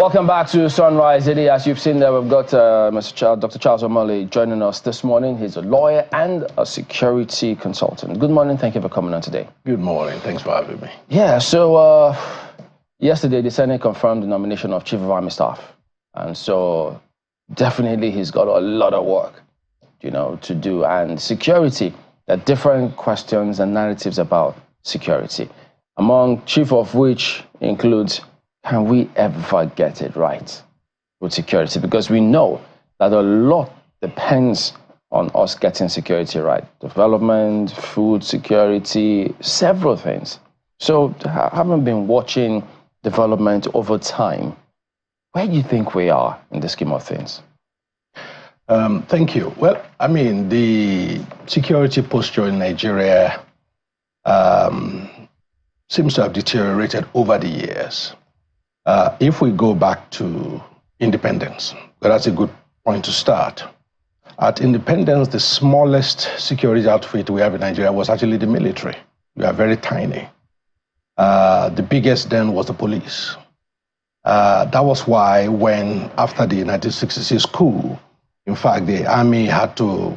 Welcome back to Sunrise Daily. As you've seen there, we've got Dr. Charles O'Malley joining us this morning. He's a lawyer and a security consultant. Good morning. Thank you for coming on today. Good morning. Thanks for having me. Yeah, so yesterday the Senate confirmed the nomination of Chief of Army Staff. And so definitely he's got a lot of work, to do. And security, there are different questions and narratives about security, among chief of which includes, can we ever get it right with security? Because we know that a lot depends on us getting security right. Development, food security, several things. So having been watching development over time, where do you think we are in the scheme of things? Thank you. Well, I mean, the security posture in Nigeria seems to have deteriorated over the years. If we go back to independence, that's a good point to start. At independence, the smallest security outfit we have in Nigeria was actually the military. We are very tiny. The biggest then was the police. That was why when, after the 1966 coup, in fact, the army had to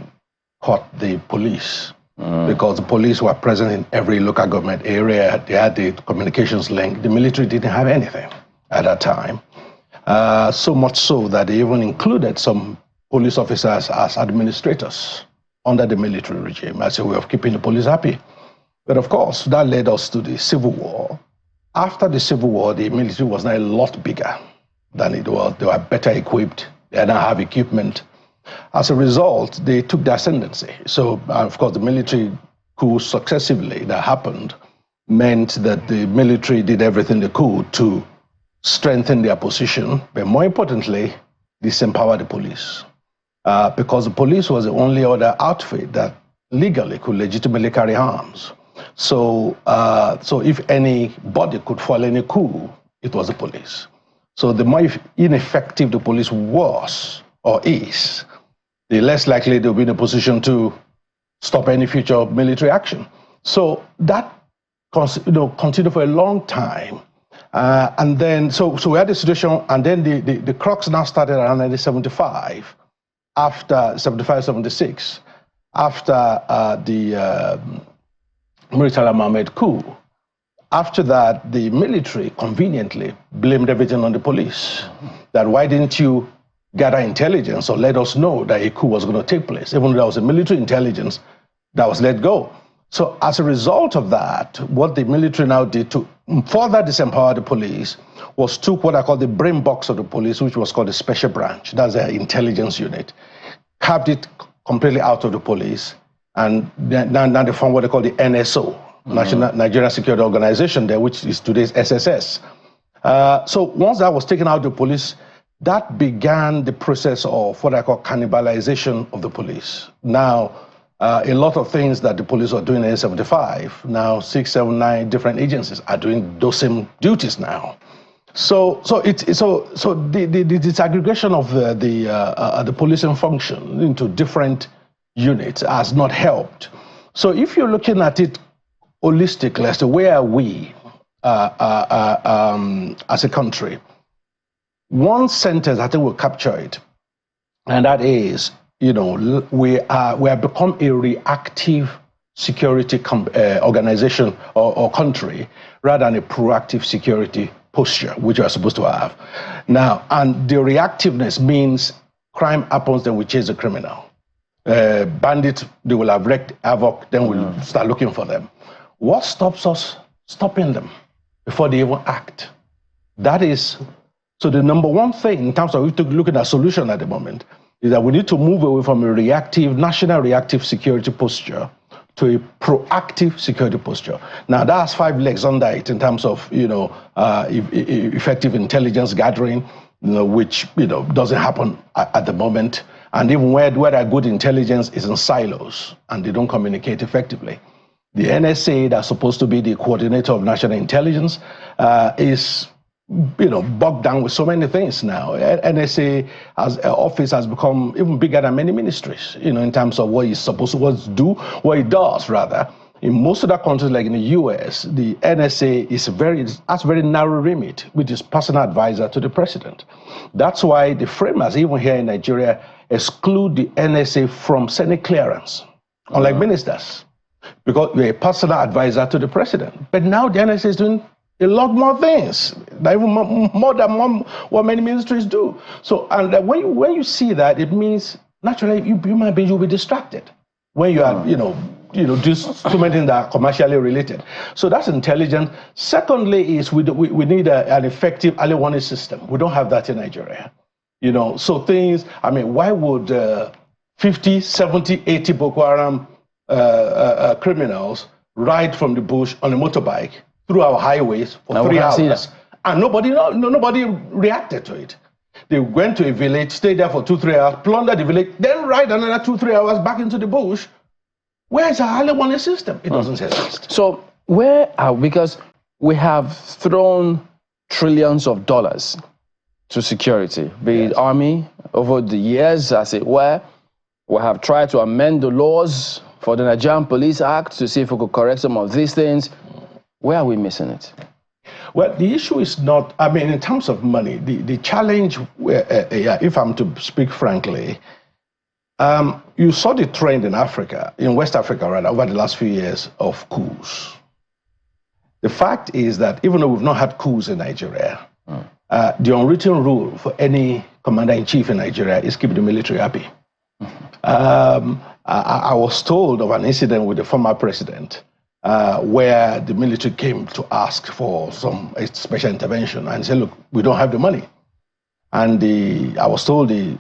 cut the police because the police were present in every local government area. They had the communications link. The military didn't have anything at that time. So much so that they even included some police officers as administrators under the military regime as a way of keeping the police happy. But of course, that led us to the Civil War. After the Civil War, the military was now a lot bigger than it was. They were better equipped. They now have equipment. As a result, they took the ascendancy. So, of course, the military coups successively that happened meant that the military did everything they could to strengthen their position, but more importantly, disempower the police. Because the police was the only other outfit that legally could legitimately carry arms. So, if anybody could fall in a coup, it was the police. So the more ineffective the police was or is, the less likely they'll be in a position to stop any future military action. So that continued for a long time. And then, so we had the situation, and then the crux now started around 1975, after 75, 76, after the Murtala Mohammed coup. After that, the military conveniently blamed everything on the police. That why didn't you gather intelligence or let us know that a coup was going to take place, even though there was a military intelligence that was let go. So as a result of that, what the military now did to further disempower the police was took what I call the brain box of the police, which was called the special branch. That's their intelligence unit. Carved it completely out of the police. And now they formed what they call the NSO, National Nigerian Security Organization there, which is today's SSS. So once that was taken out of the police, that began the process of what I call cannibalization of the police. Now, a lot of things that the police were doing in 1975, now 6, 7, 9 different agencies are doing those same duties now. So the disaggregation of the policing function into different units has not helped. So if you're looking at it holistically as to where are we as a country, one sentence I think will capture it, and that is, we have become a reactive security organization or country rather than a proactive security posture, which we are supposed to have. Now, and the reactiveness means crime happens, then we chase the criminal. Bandits, they will have wreaked havoc, then we'll start looking for them. What stops us stopping them before they even act? That is, so the number one thing in terms of looking at a solution at the moment is that we need to move away from a national reactive security posture to a proactive security posture. Now, that has 5 legs under it in terms of, effective intelligence gathering, which, doesn't happen at the moment. And even where there are good intelligence is in silos and they don't communicate effectively. The NSA, that's supposed to be the coordinator of national intelligence, is bogged down with so many things now. NSA as office has become even bigger than many ministries, in terms of what it's supposed to do, what it does rather. In most other countries, like in the US, the NSA has very narrow remit with its personal advisor to the president. That's why the framers, even here in Nigeria, exclude the NSA from Senate clearance, unlike ministers, because you're a personal advisor to the president. But now the NSA is doing a lot more things, even more than what many ministries do. So, and when you see that, it means naturally human beings will be distracted when you are, do so many things that are commercially related. So that's intelligence. Secondly, is we need an effective early warning system. We don't have that in Nigeria. So things. I mean, why would 50, 70, 80 Boko Haram criminals ride from the bush on a motorbike through our highways for 3 hours, and nobody reacted to it? They went to a village, stayed there for 2-3 hours, plundered the village, then ride another 2-3 hours back into the bush. Where is our early warning system? It doesn't exist. So because we have thrown trillions of dollars to security, be it army, over the years, as it were. We have tried to amend the laws for the Nigerian Police Act to see if we could correct some of these things. Where are we missing it? Well, the issue is not, I mean, in terms of money, the challenge, if I'm to speak frankly, you saw the trend in Africa, in West Africa, right, over the last few years of coups. The fact is that even though we've not had coups in Nigeria, the unwritten rule for any commander-in-chief in Nigeria is keep the military happy. I was told of an incident with the former president where the military came to ask for some special intervention and said, look, we don't have the money. And I was told the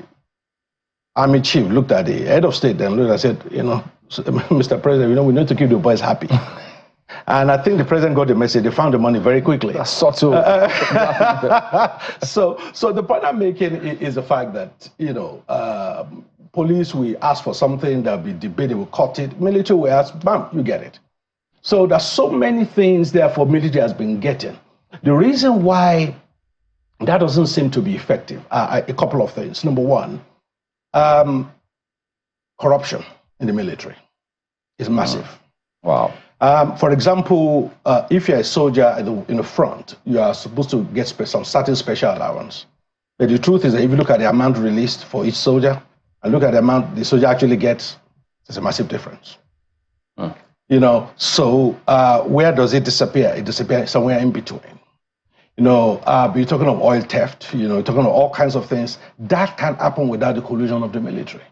army chief looked at the head of state and looked and said, Mr. President, we need to keep the boys happy. And I think the president got the message. They found the money very quickly. That's subtle. So the point I'm making is the fact that, police, we ask for something, there'll be debate, they will cut it. Military, we ask, bam, you get it. So there's so many things, therefore, military has been getting. The reason why that doesn't seem to be effective, a couple of things. Number one, corruption in the military is massive. Wow. For example, if you're a soldier in the front, you are supposed to get some certain special allowance. But the truth is that if you look at the amount released for each soldier and look at the amount the soldier actually gets, there's a massive difference. So where does it disappear? It disappears somewhere in between. You're talking of oil theft, you're talking of all kinds of things. That can't happen without the collusion of the military.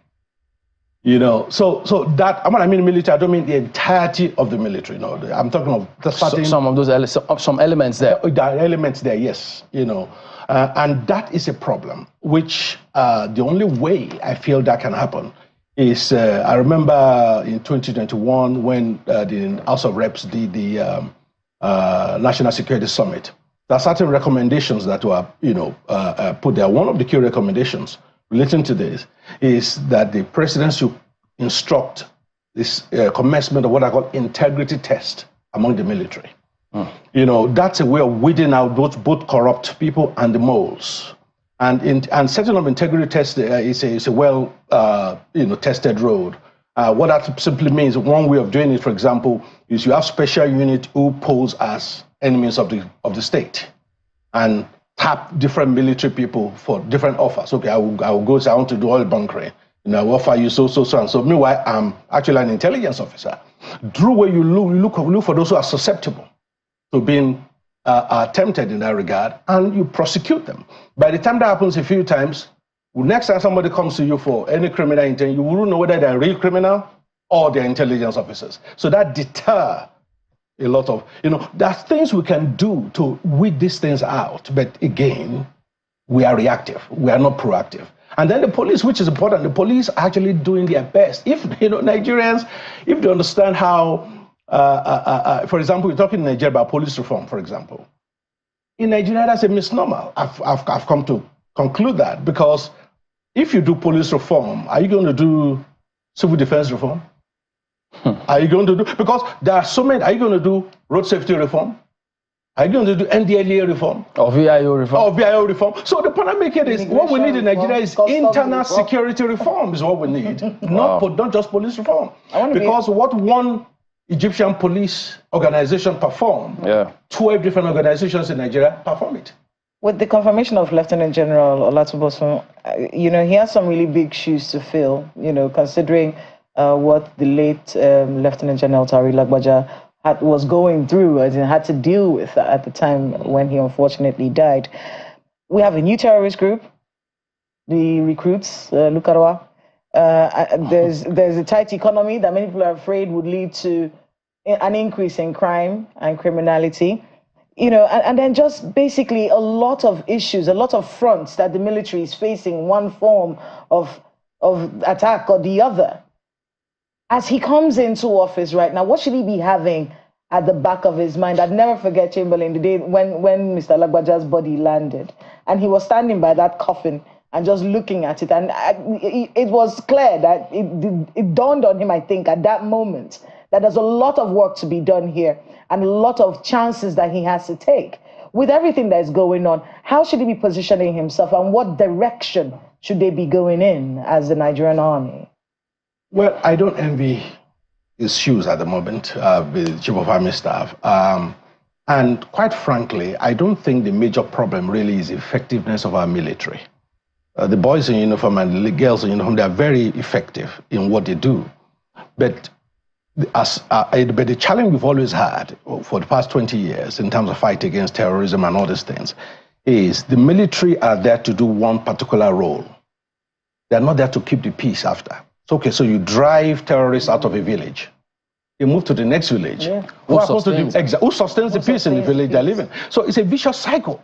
So that, when I mean military, I don't mean the entirety of the military. I'm talking of the starting, some of those some elements there. There are elements there, yes. And that is a problem, which the only way I feel that can happen is, I remember in 2021 when the House of Reps did the National Security Summit, there are certain recommendations that were, put there. One of the key recommendations relating to this is that the president should instruct this commencement of what I call integrity test among the military. That's a way of weeding out both corrupt people and the moles. And setting up integrity test is a well tested road. What that simply means, one way of doing it, for example, is you have special unit who pose as enemies of the state and tap different military people for different offers. Okay, I will go say I want to do oil bunkering. I will offer you so and so. Meanwhile, I'm actually an intelligence officer. Through where you look for those who are susceptible to being tempted in that regard, and you prosecute them. By the time that happens a few times, next time somebody comes to you for any criminal intent, you wouldn't know whether they're a real criminal or they're intelligence officers. So that deter a lot of, there's things we can do to weed these things out. But again, we are reactive. We are not proactive. And then the police, which is important, the police are actually doing their best. If, Nigerians, if they understand how, for example, we're talking in Nigeria about police reform, for example. In Nigeria, that's a misnomer. I've come to conclude that, because if you do police reform, are you going to do civil defense reform? Are you going to do, because there are so many, are you going to do road safety reform? Are you going to do NDLEA reform? Or VIO reform? Or VIO reform. So the point I'm making is, what we need in Nigeria is internal security reform is what we need. Not just police reform. Because what one Egyptian police organization perform, 12 different organizations in Nigeria perform it. With the confirmation of Lieutenant General Olatubosun, you know, he has some really big shoes to fill, you know, considering what the late Lieutenant General Tari Lagbaja was going through and had to deal with at the time when he unfortunately died. We have a new terrorist group, the recruits, Lukarwa. There's a tight economy that many people are afraid would lead to an increase in crime and criminality. You know, and then just basically a lot of issues, a lot of fronts that the military is facing, one form of attack or the other. As he comes into office right now, what should he be having at the back of his mind? I'd never forget, Chamberlain, the day when Mr. Lagbaja's body landed, and he was standing by that coffin and just looking at it. And it was clear that it dawned on him, I think, at that moment, that there's a lot of work to be done here and a lot of chances that he has to take. With everything that's going on, how should he be positioning himself and what direction should they be going in as the Nigerian army? Well, I don't envy his shoes at the moment, with Chief of Army Staff. And quite frankly, I don't think the major problem really is the effectiveness of our military. The boys in uniform and the girls in uniform, they are very effective in what they do. But the challenge we've always had for the past 20 years in terms of fight against terrorism and all these things is the military are there to do one particular role. They're not there to keep the peace after. So, okay, so you drive terrorists out of a village. They move to the next village. Yeah. Who sustains the peace in the village they're living? So it's a vicious cycle.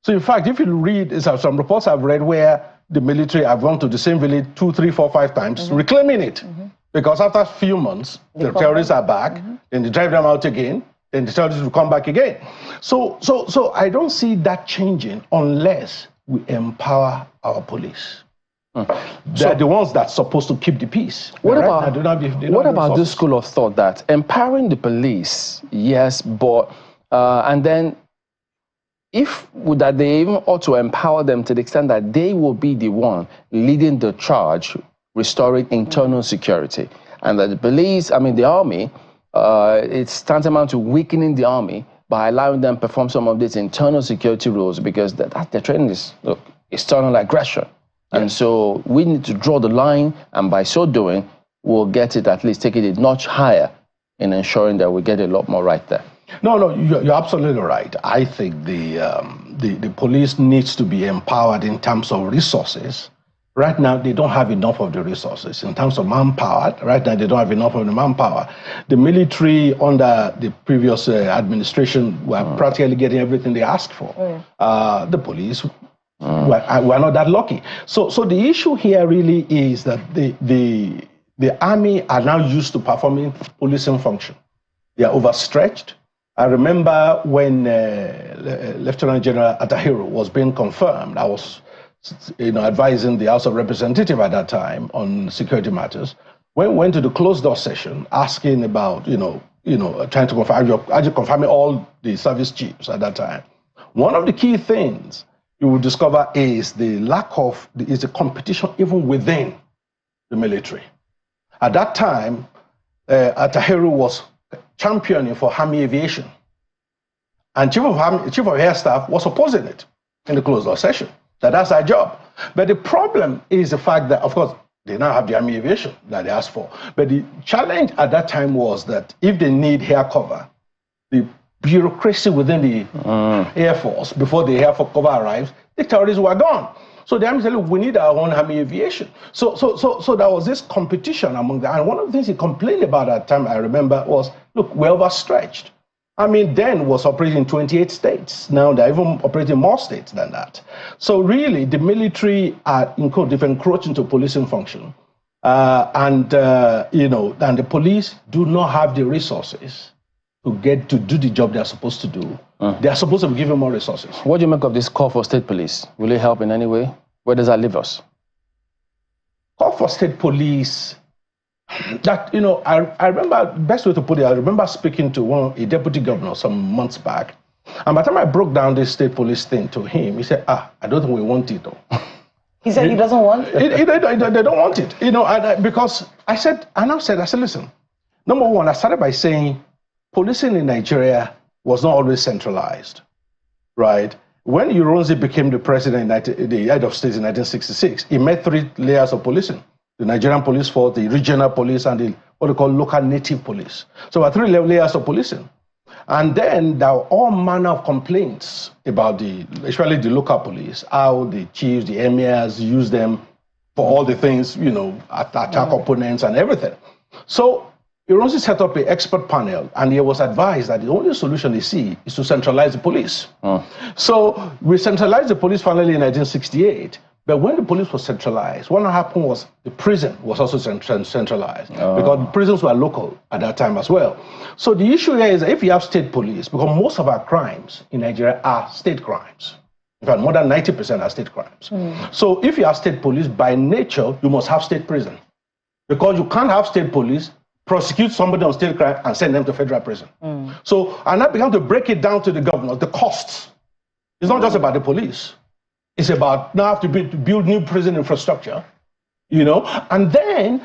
So in fact, if you read some reports I've read where the military have gone to the same village 2, 3, 4, 5 times, reclaiming it. Because after a few months, the terrorists are back, then they drive them out again, then the terrorists will come back again. So I don't see that changing unless we empower our police. They're the ones that's supposed to keep the peace. What about this school of thought that empowering the police, yes, but and then that they even ought to empower them to the extent that they will be the one leading the charge, restoring internal security, and that the police, I mean the army, it's tantamount to weakening the army by allowing them perform some of these internal security roles, because their training is external aggression. And so we need to draw the line, and by so doing, we'll get it, at least take it a notch higher in ensuring that we get a lot more right there. No, you're absolutely right. I think the police needs to be empowered in terms of resources. Right now, they don't have enough of the resources. In terms of manpower, right now, they don't have enough of the manpower. The military under the previous administration were practically getting everything they asked for. The police we're not that lucky. So the issue here really is that the army are now used to performing policing function. They are overstretched. I remember when Lieutenant General Atahiru was being confirmed, I was advising the House of Representatives at that time on security matters. When we went to the closed door session, asking about, trying to confirm all the service chiefs at that time. One of the key things you will discover is the lack of the competition even within the military. At that time, Atahiru was championing for Army aviation, and Chief of Air Staff was opposing it in the closed door session. That's our job. But the problem is the fact that, of course, they now have the Army aviation that they asked for. But the challenge at that time was that if they need air cover, the bureaucracy within the Air Force, before the air cover arrives, the terrorists were gone. So the Army said, look, we need our own Army aviation. So there was this competition among them. And one of the things he complained about at that time, I remember, was, look, we're overstretched. I mean, then was operating in 28 states. Now they're even operating more states than that. So really, the military are encroaching into policing function. And the police do not have the resources to do the job they're supposed to do. They're supposed to be given more resources. What do you make of this call for state police? Will it help in any way? Where does that leave us? Call for state police, that, I remember, best way to put it, I remember speaking to a deputy governor some months back. And by the time I broke down this state police thing to him, he said, I don't think we want it though. He said he doesn't want it? They don't want it, because I said, listen, Number one, I started by saying policing in Nigeria was not always centralized, right? When Ironsi became the president, the head of state in 1966, he made 3 layers of policing: the Nigerian police force, the regional police, and the what they call local native police. So there were 3 layers of policing. And then there were all manner of complaints about especially the local police, how the chiefs, the emirs use them for all the things, you know, attack opponents and everything. So Ironsi set up an expert panel, and he was advised that the only solution they see is to centralize the police. So we centralized the police finally in 1968. But when the police was centralized, what happened was the prison was also centralized because the prisons were local at that time as well. So the issue here is that if you have state police, because most of our crimes in Nigeria are state crimes. In fact, more than 90% are state crimes. So if you have state police, by nature, you must have state prison. Because you can't have state police, prosecute somebody on state crime, and send them to federal prison. So, and I began to break it down to the governor, the costs. It's not just about the police. It's about now have to build new prison infrastructure, you know, and then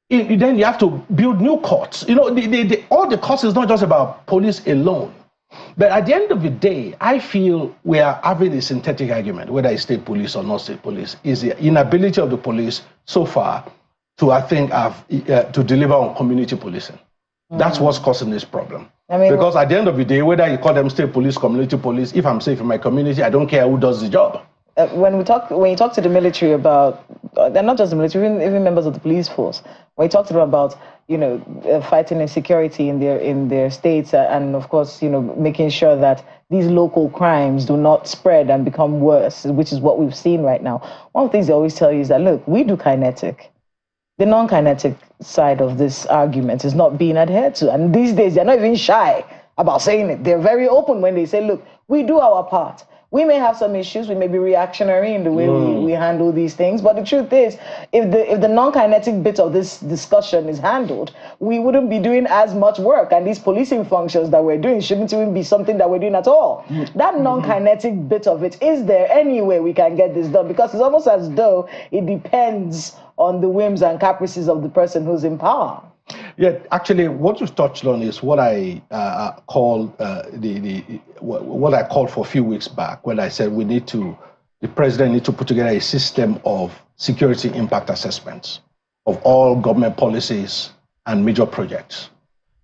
you have to build new courts. You know, all the costs is not just about police alone. But at the end of the day, I feel we are having a synthetic argument, whether it's state police or not state police, is the inability of the police so far to, I think, to deliver on community policing. That's what's causing this problem. I mean, because at the end of the day, whether you call them state police, community police, if I'm safe in my community, I don't care who does the job. When you talk to the military about, and not just the military, even members of the police force, when you talk to them about, you know, fighting insecurity in their states, and of course, you know, making sure that these local crimes do not spread and become worse, which is what we've seen right now. One of the things they always tell you is that, look, we do kinetic. The non-kinetic side of this argument is not being adhered to. And these days, they're not even shy about saying it. They're very open when they say, look, we do our part. We may have some issues. We may be reactionary in the way we handle these things. But the truth is, if the non-kinetic bit of this discussion is handled, we wouldn't be doing as much work. And these policing functions that we're doing shouldn't even be something that we're doing at all. That non-kinetic bit of it, is there any way we can get this done? Because it's almost as though it depends on the whims and caprices of the person who's in power. Yeah, actually, what you've touched on is what I called what I called for a few weeks back, when I said the president needs to put together a system of security impact assessments of all government policies and major projects.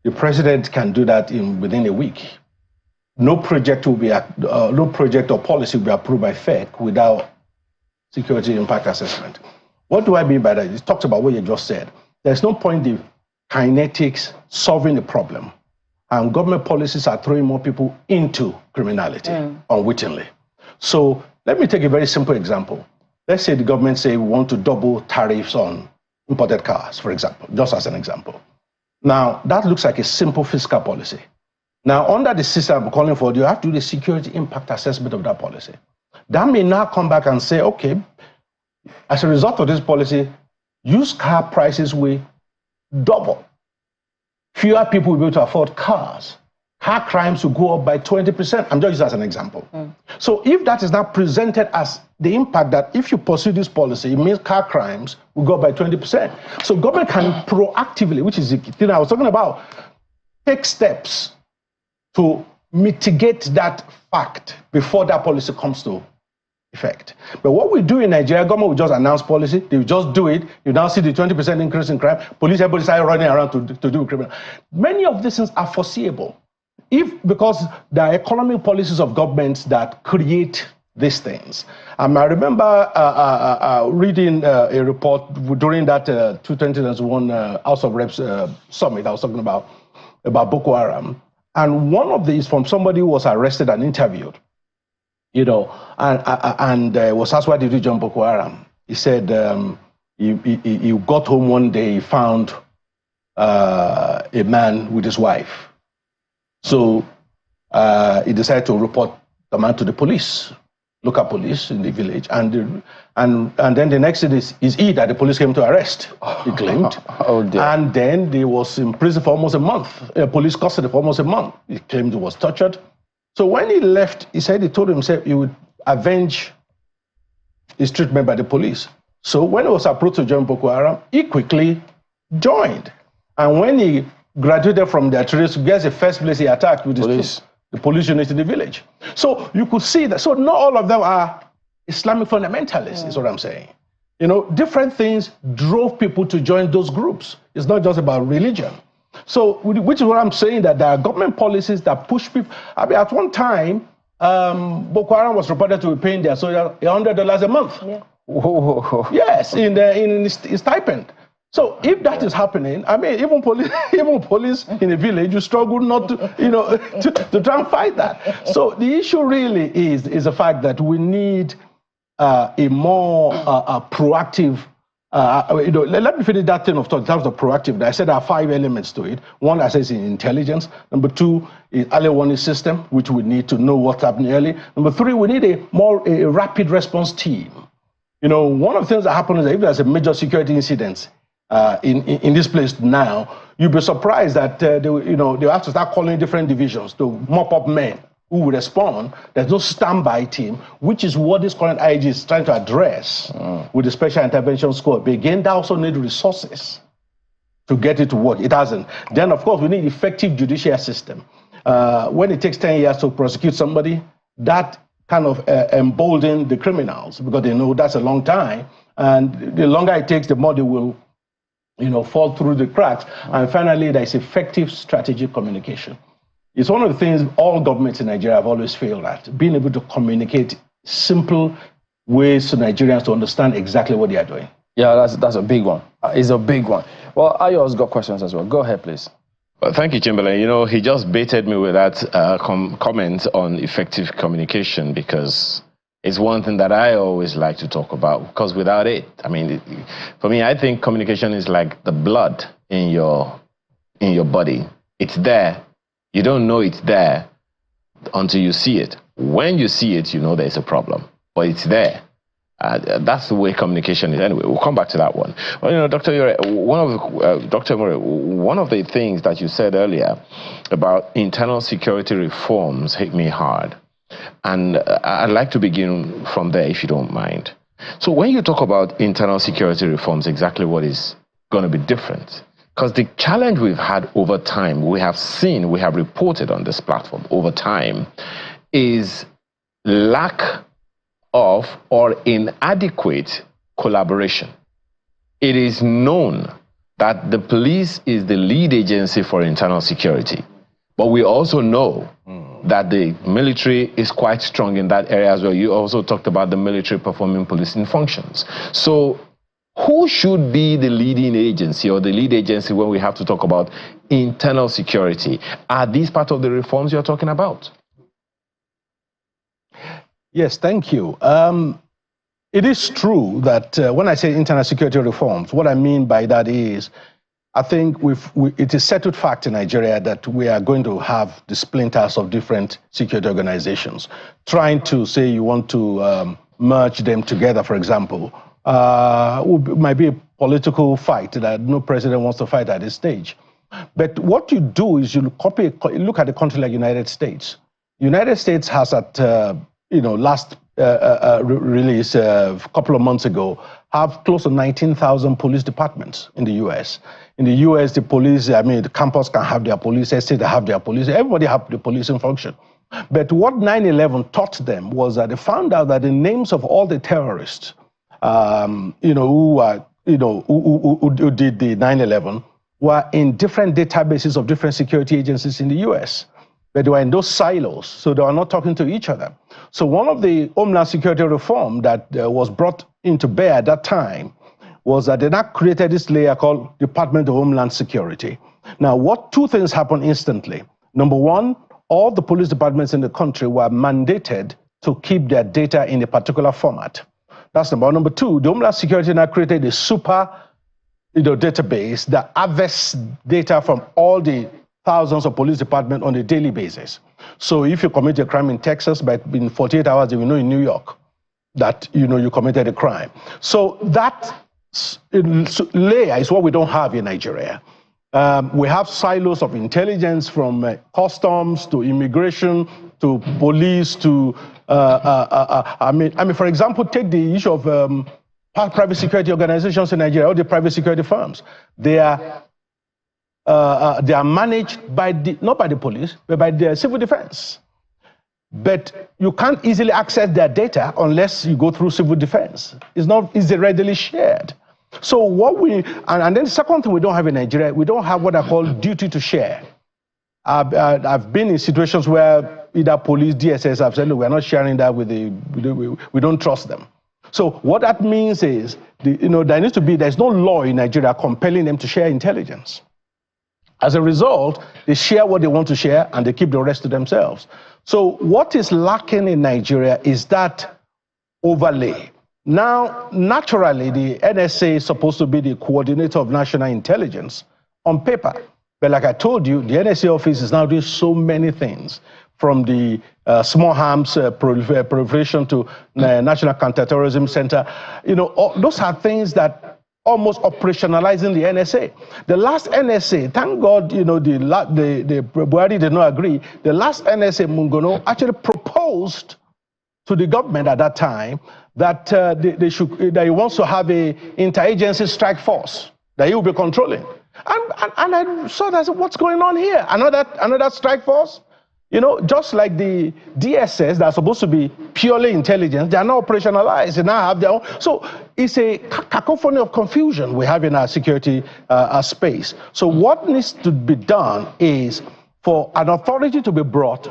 The president can do that within a week. No project or policy will be approved by FEC without security impact assessment. What do I mean by that? It talks about what you just said. There's no point in kinetics solving the problem, and government policies are throwing more people into criminality unwittingly. So let me take a very simple example. Let's say the government say we want to double tariffs on imported cars, for example, just as an example. Now, that looks like a simple fiscal policy. Now, under the system I'm calling for, you have to do the security impact assessment of that policy. That may now come back and say, okay, as a result of this policy, used car prices will double. Fewer people will be able to afford cars. Car crimes will go up by 20%. I'm just using as an example. So if that is now presented as the impact that if you pursue this policy, it means car crimes will go up by 20%. So government can proactively, which is the thing I was talking about, take steps to mitigate that fact before that policy comes to effect. But what we do in Nigeria, government will just announce policy, they will just do it. You now see the 20% increase in crime. Police, everybody started running around to do criminal. Many of these things are foreseeable, because there are economic policies of governments that create these things. I remember reading a report during that 2001 House of Reps summit I was talking about Boko Haram, and one of these from somebody who was arrested and interviewed. You know, and was asked, why did you join Boko Haram? He said he got home one day, he found a man with his wife. So he decided to report the man to the police, local police in the village. And then the next day is he that the police came to arrest, he claimed. Oh dear. And then he was in prison for almost a month, police custody for almost a month. He claimed he was tortured. So when he left, he told himself he would avenge his treatment by the police. So when he was approached to join Boko Haram, he quickly joined. And when he graduated from their trades, guess the first place he attacked with the police unit in the village. So you could see that. So not all of them are Islamic fundamentalists, is what I'm saying. You know, different things drove people to join those groups. It's not just about religion. So, which is what I'm saying, that there are government policies that push people. I mean, at one time, Boko Haram was reported to be paying their soldiers $100 a month. Yeah. Yes, in his stipend. So if that is happening, I mean, even police in a village, you struggle not to, you know, to try and fight that. So the issue really is the fact that we need a more proactive. You know, let me finish that thing of thought in terms of proactive. I said there are 5 elements to it. One, I said, is in intelligence. Number 2 is early warning system, which we need to know what's happening early. Number 3, we need a rapid response team. You know, one of the things that happens is that if there's a major security incident in this place now, you'll be surprised that they have to start calling different divisions to mop up men who will respond. There's no standby team, which is what this current IG is trying to address with the Special Intervention Squad. But again, that also needs resources to get it to work. It hasn't. Then, of course, we need effective judicial system. When it takes 10 years to prosecute somebody, that kind of embolden the criminals, because they know that's a long time. And the longer it takes, the more they will, you know, fall through the cracks. And finally, there's effective strategic communication. It's one of the things all governments in Nigeria have always failed at, being able to communicate simple ways to Nigerians to understand exactly what they are doing. Yeah, that's a big one. It's a big one. Well, Ayo's got questions as well. Go ahead, please. Well, thank you, Chamberlain. You know, he just baited me with that comment on effective communication, because it's one thing that I always like to talk about, because without it, I mean, for me, I think communication is like the blood in your body. It's there. You don't know it's there until you see it. When you see it, you know there's a problem, but it's there. That's the way communication is. Anyway, we'll come back to that one. Well, you know, Dr. Yore, one of the things that you said earlier about internal security reforms hit me hard. And I'd like to begin from there, if you don't mind. So when you talk about internal security reforms, exactly what is going to be different? Because the challenge we've had over time, we have reported on this platform over time, is lack of or inadequate collaboration. It is known that the police is the lead agency for internal security, but we also know that the military is quite strong in that area as well. You also talked about the military performing policing functions. So who should be the leading agency or the lead agency when we have to talk about internal security? Are these part of the reforms you're talking about? Yes, thank you. It is true that when I say internal security reforms, what I mean by that is, I think it is settled fact in Nigeria that we are going to have the splinters of different security organizations. Trying to say you want to merge them together, for example, might be a political fight that no president wants to fight at this stage. But what you do is you look at a country like United States. United States has at last release a couple of months ago, have close to 19,000 police departments in the U.S. In the U.S., the police, I mean, the campus can have their police, estate have their police, everybody have the policing function. But what 9/11 taught them was that they found out that the names of all the terrorists, who did the 9/11, were in different databases of different security agencies in the U.S. But they were in those silos, so they were not talking to each other. So one of the Homeland Security reform that was brought into bear at that time was that they now created this layer called Department of Homeland Security. Now, two things happened instantly. Number one, all the police departments in the country were mandated to keep their data in a particular format. That's number one. Number two, the Homeland Security now created a super database that harvests data from all the thousands of police departments on a daily basis. So if you commit a crime in Texas, in 48 hours, they will know in New York that you committed a crime. So that layer is what we don't have in Nigeria. We have silos of intelligence from customs to immigration to police to, for example, take the issue of private security organizations in Nigeria, all the private security firms. They are they are managed by not by the police, but by the civil defense. But you can't easily access their data unless you go through civil defense. It's not easily readily shared. So what and then the second thing we don't have in Nigeria, we don't have what I call duty to share. I've been in situations where either police, DSS have said, no, we're not sharing that with we don't trust them. So what that means is, there's no law in Nigeria compelling them to share intelligence. As a result, they share what they want to share and they keep the rest to themselves. So what is lacking in Nigeria is that overlay. Now, naturally, the NSA is supposed to be the coordinator of national intelligence on paper. But like I told you, the NSA office is now doing so many things, from the small arms proliferation to National Counterterrorism Center. Those are things that almost operationalizing the NSA. The last NSA, thank God, the Buhari did not agree. The last NSA, Mungono, actually proposed to the government at that time that that he wants to have a interagency strike force that he will be controlling. And I saw that, what's going on here? Another strike force? Just like the DSS that are supposed to be purely intelligence, they are now operationalized. They now have their own. So it's a cacophony of confusion we have in our security space. So what needs to be done is for an authority to be brought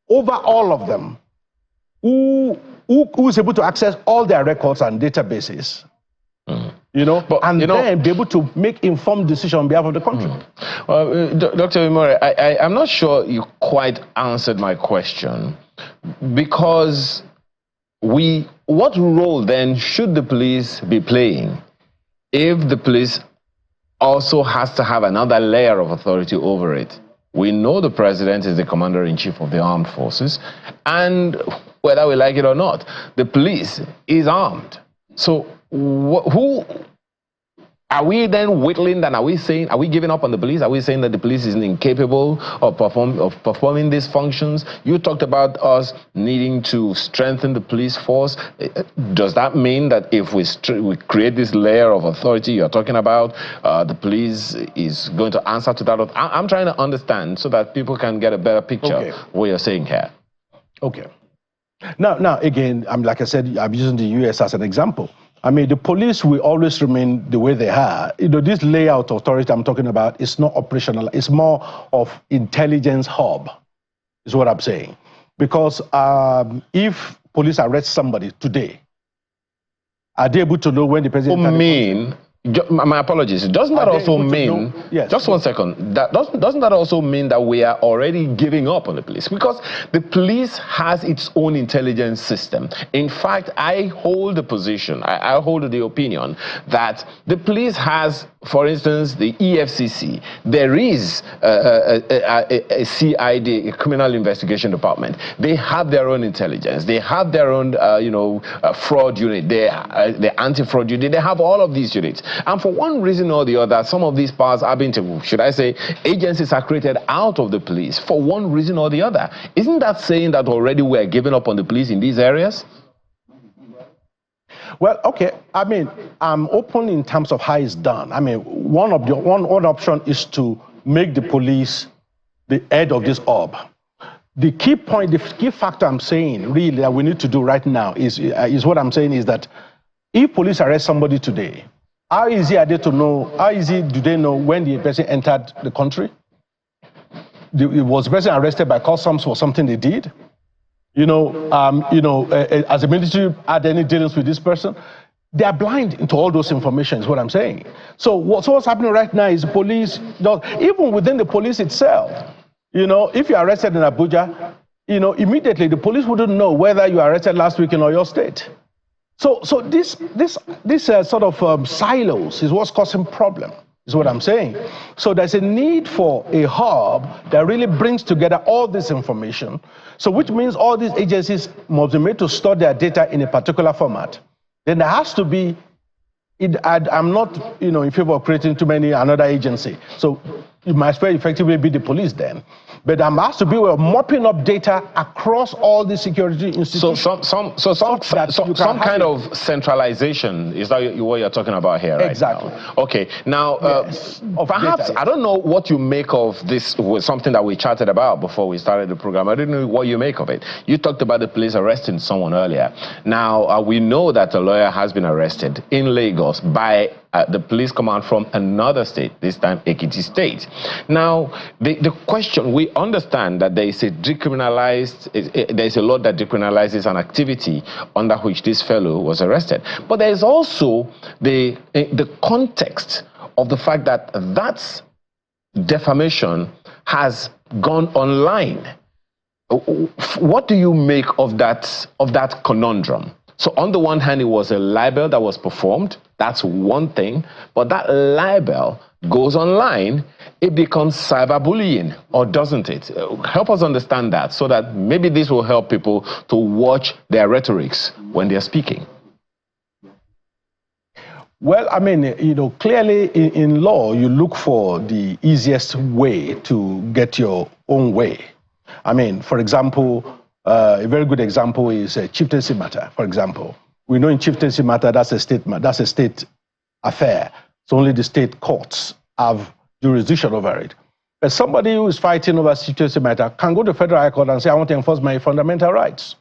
over all of them, who is able to access all their records and databases. Then be able to make informed decisions on behalf of the country. Well, Dr. Imore, I'm not sure you quite answered my question, because what role then should the police be playing if the police also has to have another layer of authority over it? We know the president is the commander-in-chief of the armed forces, and whether we like it or not, the police is armed. So who are we then whittling? Then are we giving up on the police? Are we saying that the police is incapable of performing these functions? You talked about us needing to strengthen the police force. Does that mean that if we create this layer of authority you're talking about, the police is going to answer to that? I'm trying to understand so that people can get a better picture of what you're saying here. Okay. Now again, like I said, I'm using the US as an example. I mean, the police will always remain the way they are. This layout authority I'm talking about is not operational. It's more of intelligence hub, is what I'm saying. Because if police arrest somebody today, are they able to know when the president... My apologies. Doesn't that also mean, just one second, doesn't that also mean that we are already giving up on the police? Because the police has its own intelligence system. In fact, I hold the position, I hold the opinion that the police has, for instance, the EFCC. There is a CID, a criminal investigation department. They have their own intelligence. They have their own, fraud unit. The anti-fraud unit. They have all of these units. And for one reason or the other, some of these powers are being, should I say, agencies are created out of the police for one reason or the other. Isn't that saying that already we're giving up on the police in these areas? Well, okay. I mean, I'm open in terms of how it's done. I mean, one option is to make the police the head of this orb. The key point, the key factor I'm saying really that we need to do right now is what I'm saying is that if police arrest somebody today, how easy are they to know? How easy do they know when the person entered the country? Was the person arrested by customs for something they did? As the military had any dealings with this person, they are blind to all those information, is what I'm saying. So what's happening right now is the police, even within the police itself, if you're arrested in Abuja, immediately the police wouldn't know whether you were arrested last week in Oyo State. So this sort of silos is what's causing problem, is what I'm saying. So there's a need for a hub that really brings together all this information. So which means all these agencies must be made to store their data in a particular format. Then there has to be, I'm not in favor of creating too many another agency. So you might as well effectively be the police then. But there has to be a mopping up data across all the security institutions. So some kind of centralization, is that what you're talking about here right exactly. now? Okay. Now, yes. Perhaps, I don't know what you make of this, was something that we chatted about before we started the program. I didn't know what you make of it. You talked about the police arresting someone earlier. Now, we know that a lawyer has been arrested in Lagos by the police command from another state, this time Ekiti State. Now, the question, we understand that there is a there is a law that decriminalizes an activity under which this fellow was arrested. But there is also the context of the fact that that defamation has gone online. What do you make of that conundrum? So on the one hand, it was a libel that was performed. That's one thing. But that libel goes online, it becomes cyberbullying, or doesn't it? Help us understand that, so that maybe this will help people to watch their rhetorics when they're speaking. Well, I mean, clearly in law, you look for the easiest way to get your own way. I mean, for example, a very good example is a chieftaincy matter, for example. We know in chieftaincy matter, that's a state affair. So only the state courts have jurisdiction over it. But somebody who is fighting over chieftaincy matter can go to federal high court and say, I want to enforce my fundamental rights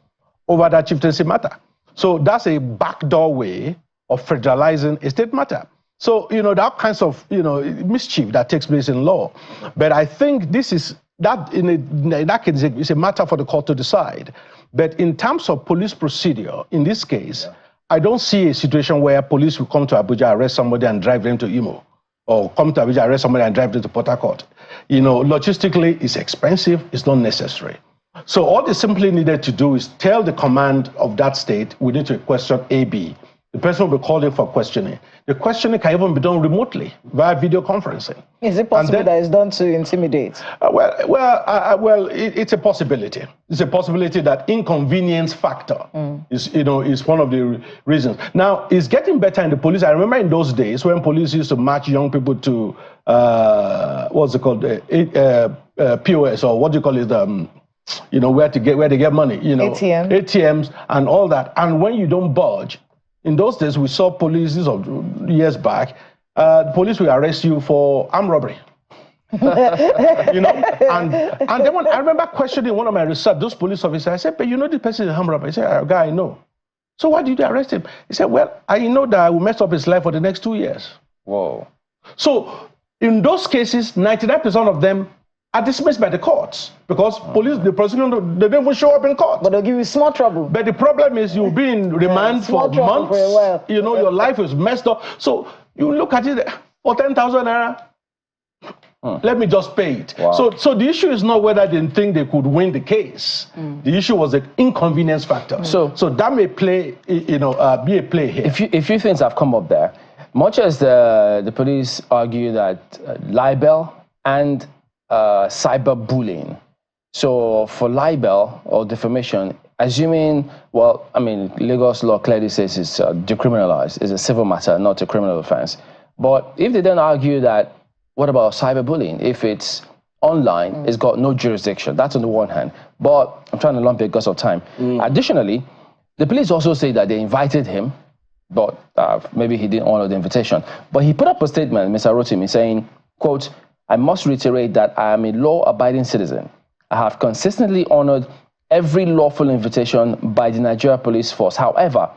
over that chieftaincy matter. So that's a backdoor way of federalizing a state matter. So, there are kinds of, mischief that takes place in law. But I think this is, that in that case, it's a matter for the court to decide. But in terms of police procedure, in this case, I don't see a situation where police will come to Abuja, arrest somebody and drive them to Imo, or come to Abuja, arrest somebody and drive them to Port Harcourt. Logistically, it's expensive, it's not necessary. So all they simply needed to do is tell the command of that state, we need to question AB. The person will be called in for questioning. The questioning can even be done remotely via video conferencing. Is it possible that it's done to intimidate? Well, it's a possibility. It's a possibility that inconvenience factor is one of the reasons. Now, it's getting better in the police. I remember in those days when police used to match young people to what's it called, POS, or what do you call it? Where they get money. ATMs and all that. And when you don't budge. In those days, we saw police, years back, the police will arrest you for armed robbery. And then when I remember questioning one of my research, those police officers, I said, but this person is armed robbery. He said, guy, I know. So why did you arrest him? He said, well, I know that I will mess up his life for the next 2 years. Whoa. So in those cases, 99% of them are dismissed by the courts because the prosecution, they don't even show up in court. But they'll give you small trouble. But the problem is you'll be in remand for months. For a while. Your life is messed up. So you look at it for 10,000 naira. Let me just pay it. Wow. So the issue is not whether they think they could win the case. The issue was the inconvenience factor. So that may play, be a play here. A few things have come up there. Much as the police argue that libel and cyberbullying. So for libel or defamation, assuming, Lagos law clearly says it's decriminalized, it's a civil matter, not a criminal offense. But if they then argue that, what about cyberbullying? If it's online, it's got no jurisdiction. That's on the one hand. But I'm trying to lump it because of time. Additionally, the police also say that they invited him, but maybe he didn't honor the invitation. But he put up a statement, Mr. Rotimi, saying, quote, I must reiterate that I am a law-abiding citizen. I have consistently honored every lawful invitation by the Nigeria Police Force. However,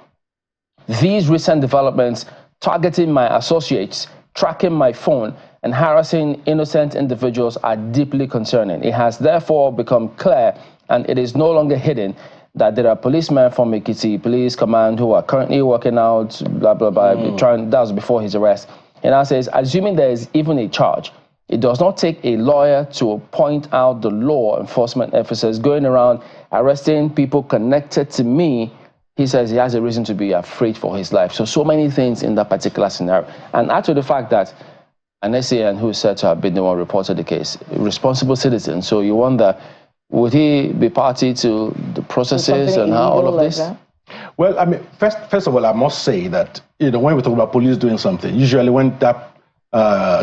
these recent developments targeting my associates, tracking my phone, and harassing innocent individuals are deeply concerning. It has therefore become clear, and it is no longer hidden, that there are policemen from Ekiti Police Command who are currently working out, blah, blah, blah, that was before his arrest. And I says, assuming there is even a charge, it does not take a lawyer to point out the law enforcement officers going around arresting people connected to me. He says he has a reason to be afraid for his life. So many things in that particular scenario. And add to the fact that an SAN who is said to have been the one who reported the case, a responsible citizen. So you wonder, would he be party to the processes and how all of this? Well, first of all, I must say that when we talk about police doing something, usually when that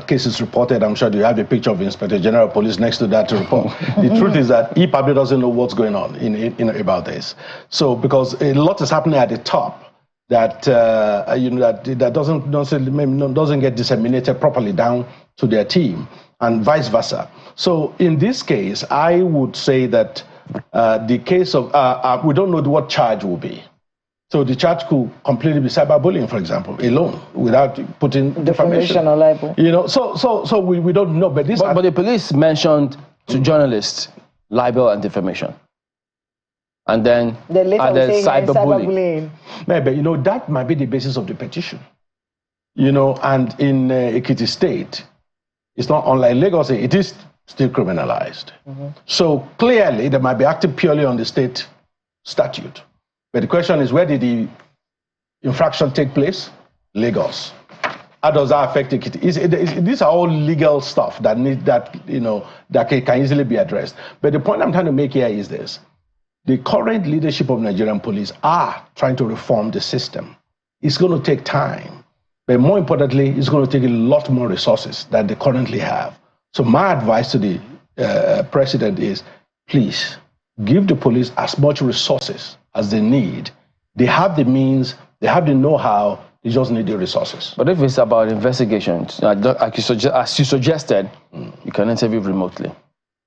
cases reported. I'm sure you have a picture of the Inspector General of Police next to that to report. The truth is that he probably doesn't know what's going on in about this. So because a lot is happening at the top that that doesn't get disseminated properly down to their team, and vice versa. So in this case, I would say that the case of we don't know what charge will be. So the charge could completely be cyberbullying, for example, alone, without putting defamation or libel. So we don't know. But but the police mentioned to journalists libel and defamation, and then added cyberbullying. But that might be the basis of the petition. And in Ekiti State, it's not unlike Lagos. It is still criminalized. So clearly, they might be acting purely on the state statute. But the question is, where did the infraction take place? Lagos. How does that affect it? These are all legal stuff that can easily be addressed. But the point I'm trying to make here is this: the current leadership of Nigerian police are trying to reform the system. It's going to take time, but more importantly, it's going to take a lot more resources than they currently have. So my advice to the president is, please give the police as much resources as they need. They have the means, they have the know-how, they just need the resources. But if it's about investigations, as you suggested, you can interview remotely.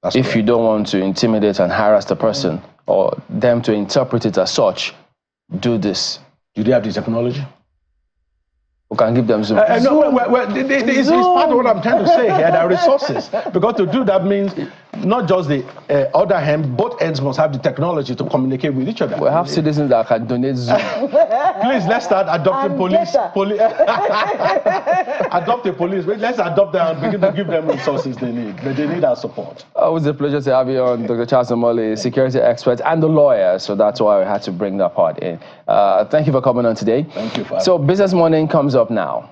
That's if correct. you don't want to intimidate and harass the person or them to interpret it as such, do this. Do they have the technology? We can give them Zoom. It's part of what I'm trying to say here, there are resources. Because to do that means not just the other hand, both ends must have the technology to communicate with each other. We have citizens that can donate Zoom. Please, let's start adopting police. Adopt the police. Let's adopt them and begin to give them resources they need. But they need our support. It was a pleasure to have you on, Dr. Charles Omole, security expert and the lawyer. So that's why we had to bring that part in. Thank you for coming on today. Thank you for having me. So Business Morning comes up now.